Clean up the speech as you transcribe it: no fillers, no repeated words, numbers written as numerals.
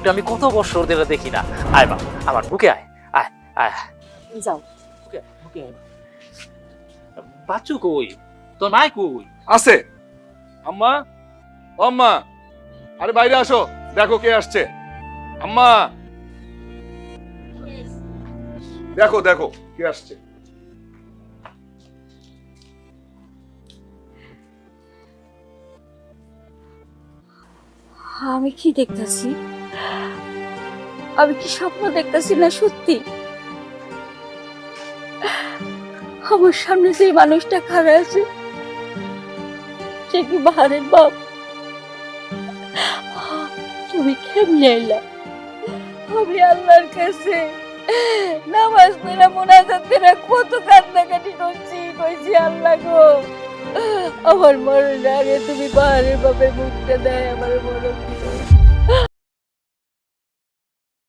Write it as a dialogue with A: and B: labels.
A: লোকটা আমি কত বছর ধরে দেখি না। আয় বাপ, আমার বুকে আয়, আয় আয়
B: যাও।
A: বুকে বুকে আয়। বাচ্চু কই, তোর মাই কই?
C: আছে আম্মা, ও আম্মা, আরে বাইরে আসো, দেখো কে আসছে। আম্মা, দেখো দেখো কে আসছে।
B: আমি কি দেখতাছি? আমি কি স্বপ্ন দেখতাছি না সত্যি? আমার সামনে যে মানুষটা খাড়া আছে সে কি বাহারের বাপ? তুমি কেমনে এলা? আমি আল্লাহর কাছে নামাজ পড়া মুনাজাত করে কত কান্নাকাটি কইছি আল্লাহ গো, আমার মরণের আগে তুমি বাহারের বাপের মুখটা দেয় আমার মরণ